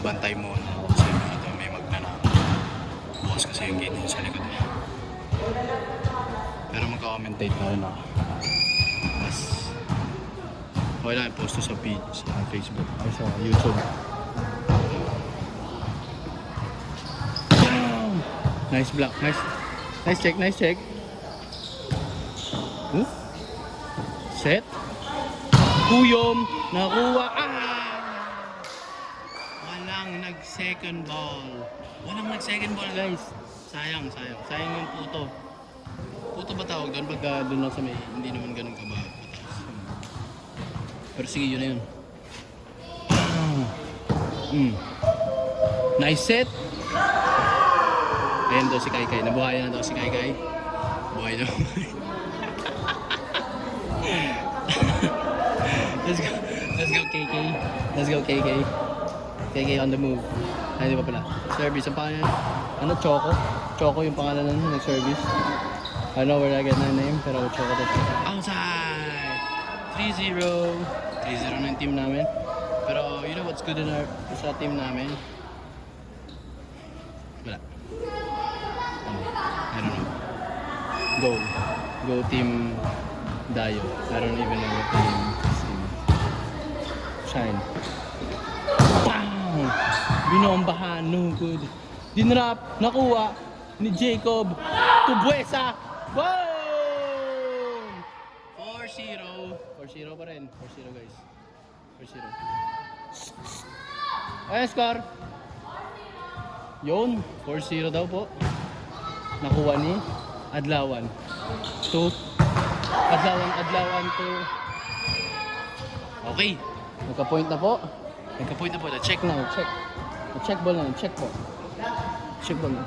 bantay muna ako kasi may magnanakaw. Bukas kasi yung gate niya sa likod niya. Pero magka-commentate na rin ako. Tapos, okay lang i-post to sa page, sa Facebook, ay sa YouTube. Nice block, nice check, nice check. Set. Kuyom, nakuha. Walang nag-second ball. Walang nag-second ball, guys. Sayang yung puto. Puto ba tawag doon? Pagka doon lang sa may, hindi naman ganun kababa. Pero sige, yun na yun. Nice set. Ayan daw si Kai. Nabuhayan na daw si Kai. Buhay na. Let's go KK. KK on the move. Ay, di ba pala? Service. Ang pangalan? Ano? Choco yung pangalan ng service. I don't know where I get my name, pero Choco to. Outside! 3-0. 3-0 na yung team namin. Pero you know what's good sa team namin? Wala. I don't know. Go team Dayo. I don't even know what team Shine. Bang! Binombahan. No good. Dinrap. Nakuha ni Jacob Tubuesa. Boom! 4-0. 4-0 pa rin. 4-0 guys. 4-0. Ayan score. Yun. 4-0 daw po. Nakuha ni Adlawan. Adlawan to. Okay. Nagka-point na po. Check na. Check ball na. Check po. Check ball na.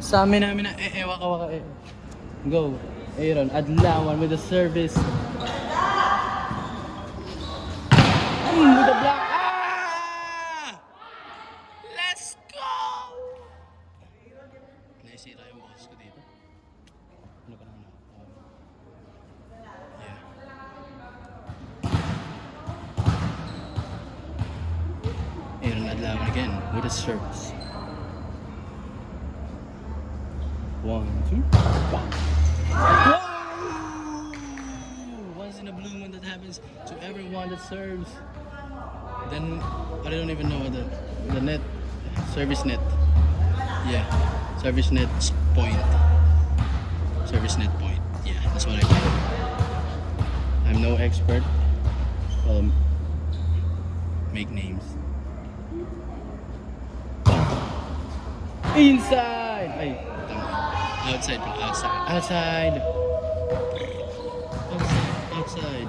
Sa amin namin na waka waka Go. Aaron, Adlawan with the service. With the block. Ah! Let's go! Naisira yung boss ko dito. Ano ka naman? Yeah. Aaron Adlawan again with the service. 1, 2, 1. Once in a blue moon that happens to everyone that serves. Then I don't even know what the net service net. Yeah, service net point. Service net point. Yeah, that's what I get. I'm no expert. Make names. Inside. Ay, tama. Outside. Outside. Outside.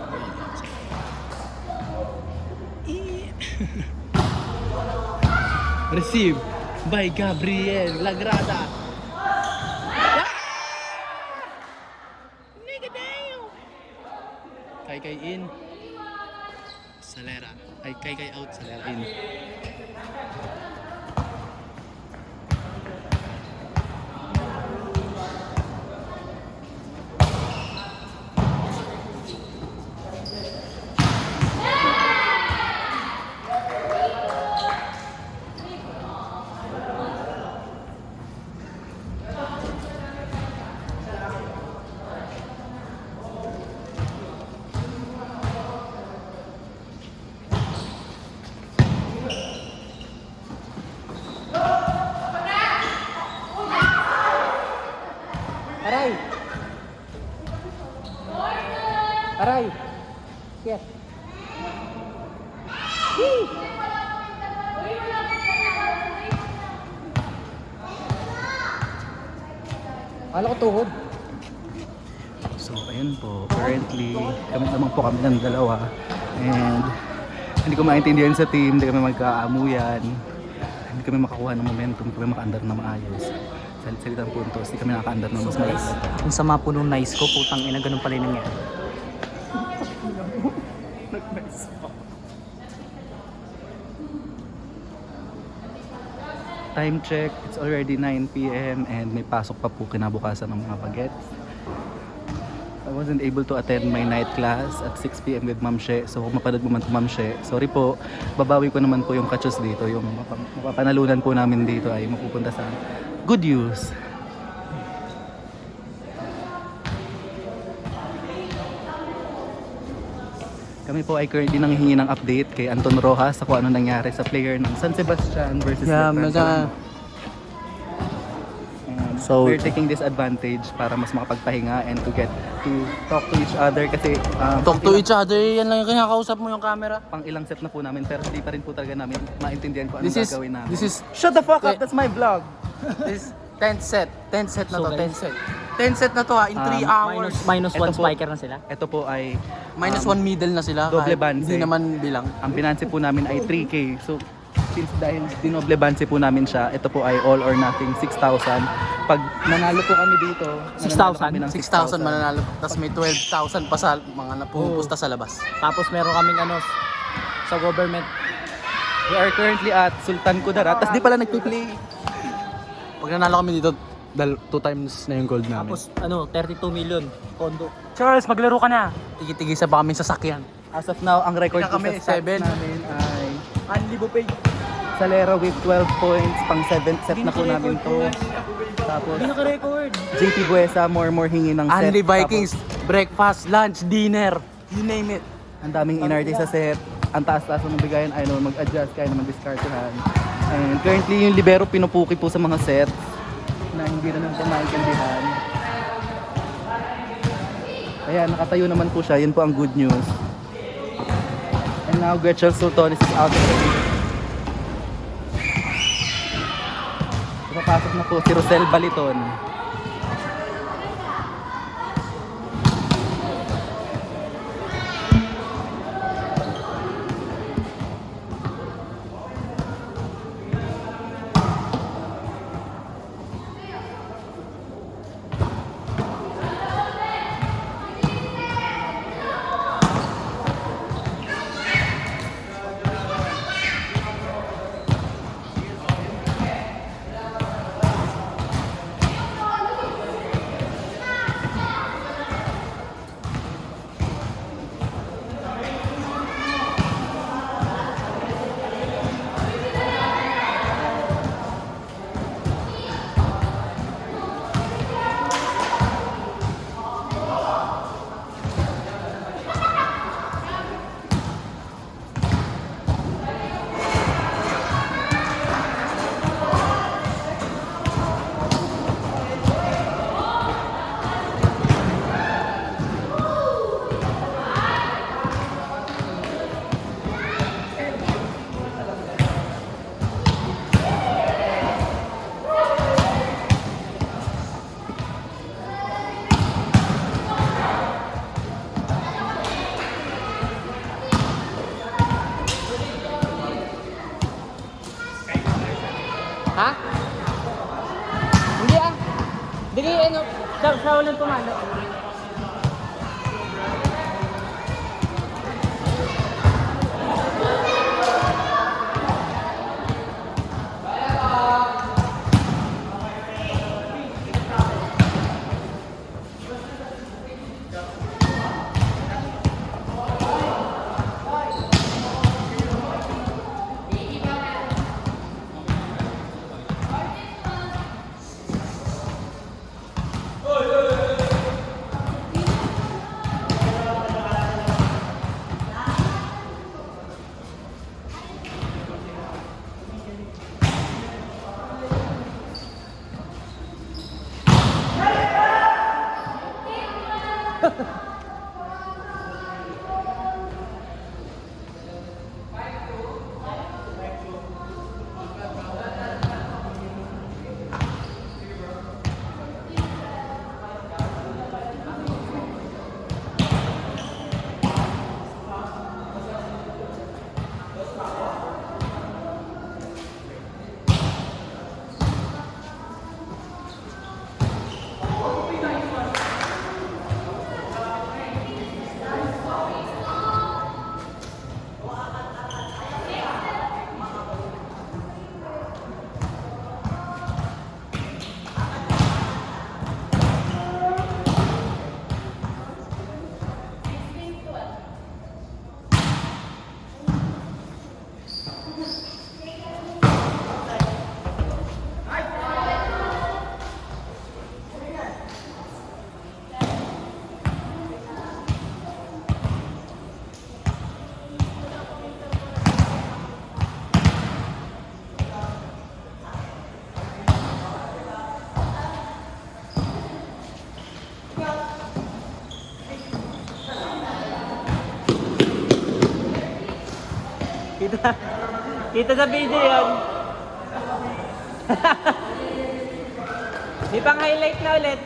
Received by Gabriel Lagrada. Kay in. Salera. Kay out. Salera in. Aray. Yes. Kala ko tuhod. So, ayun po. Currently, kami naman po kami ng dalawa. And hindi ko maintindihan sa team. Hindi kami magkaamuyan. Hindi kami makakuha ng momentum. Hindi kami makaandar na maayos. Salitang puntos. Hindi kami nakakaandar na mas maayos. Kung sama po nung nice ko, putang ina, ganun pala yung nangyari. Time check, it's already 9 p.m. and may pasok pa po kinabukasan ng mga bagets. I wasn't able to attend my night class at 6 p.m. with Ma'am She. So kung mapanood mo man po Ma'am She, sorry po, babawi ko naman po yung kachos dito. Yung mapapanalunan po namin dito ay mapupunta sa good news. Kami po ay currently nanghihingi ng update kay Anton Rojas sa kung ano nangyari sa player ng San Sebastian versus Letran. So we're taking this advantage para mas makapagpahinga and to get to talk to each other kasi Talk to each other, yan lang yung kinakausap mo yung camera. pang ilang set na po namin pero hindi pa rin po talaga namin maintindihan kung anong This is, gagawin namin. this is, Shut the fuck up! That's my vlog! this 10th set. 10th set na So, to, guys, 10th set. 10th set na to ha, in 3 hours. Ito Minus 1 po. spiker na sila. Ito po ay Minus 1 middle na sila. doble kahit banse. Hindi naman bilang. ang binanse po namin ay 3K. So since dahil dinoble banse po namin siya, ito po ay all or nothing 6,000. Pag nanalo po kami dito, nanalo kami ng 6,000 mananalo. Tapos may 12,000 pa sa mga napupusta sa labas. Tapos meron kaming ano sa government. We are currently at Sultan Kudarat. Tapos di pala nagpi-play. Pag nanalo kami dito, 2 times na yung gold namin. Tapos ano, 32 million kondo. Charles, maglaro ka na. Tigi-tigi sa pa kami sasakyan. As of now, ang record Kaya po kami, sa stats 7. namin ay Unlibo pay. Salera with 12 points. Pang 7th set na po namin to. Tapos Hindi naka-record. JP Buesa, more hingi ng set. Anli Vikings, breakfast, lunch, dinner, you name it. Ang daming inarte sa set. Ang taas-taas ng bigayan, ay no, mag-adjust, kaya naman discartehan. And currently, yung libero pinupuki po sa mga set na hindi na naman maintindihan. Kaya nakatayo naman po siya, yun po ang good news. And now Gretchen Sultonis is out of the game. Papasok na po si Rosel Baliton. Dili, ano, siya walang pumalo. Kita, kita sa video yun. Di pang highlight na ulit.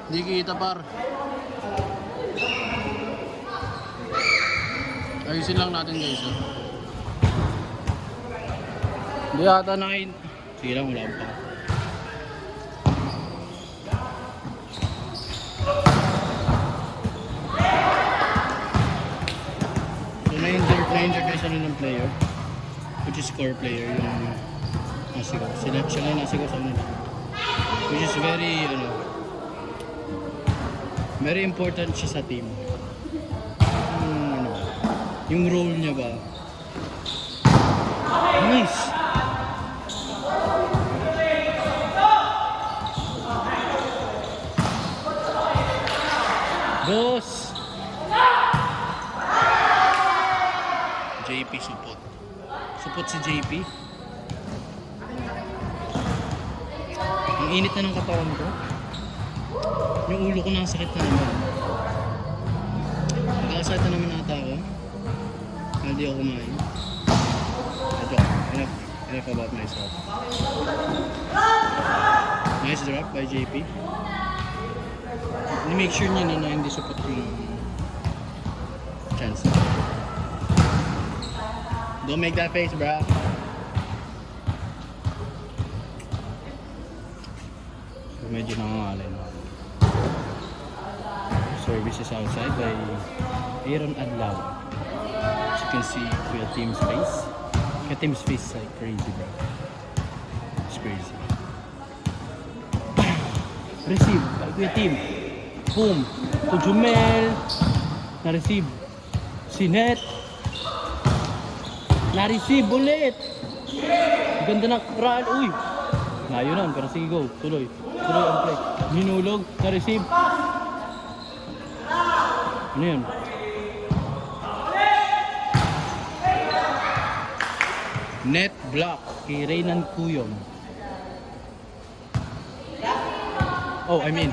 Hindi kita par. Ayusin lang natin guys. Hindi ata nakain. Sige lang, wala pa. So na-injure guys ano ng player. Which is core player yung nasigaw. Siya lang nasigaw sa kanila. Which is very very important siya sa team. Yung role niya ba? Nice! Boss! JP support. Support si JP. Ang init na ng katawan ko. Yung ulo ko nakasakit na naman. Nagkakasakit na naman ata ako. Hindi ako kumain. Enough about myself. Nice drop by JP. Make sure niya na hindi support yung chance. Don't make that face, bro. So, medyo nangangalay na. Service is outside by Aaron Adlaw. As you can see, Kuya Team's face. Kuya Team's face is like crazy, bro. It's crazy. Receive by Kuya Team. Boom! To Jumel. Na-receive. Si Net. Na-receive ulit. Ganda ng run. Uy! Layo nun, pero sige go. Tuloy. Tuloy ang play. Minulog. Na-receive. Ano yun? Net block kay Reynan Cuyong. Oh, I mean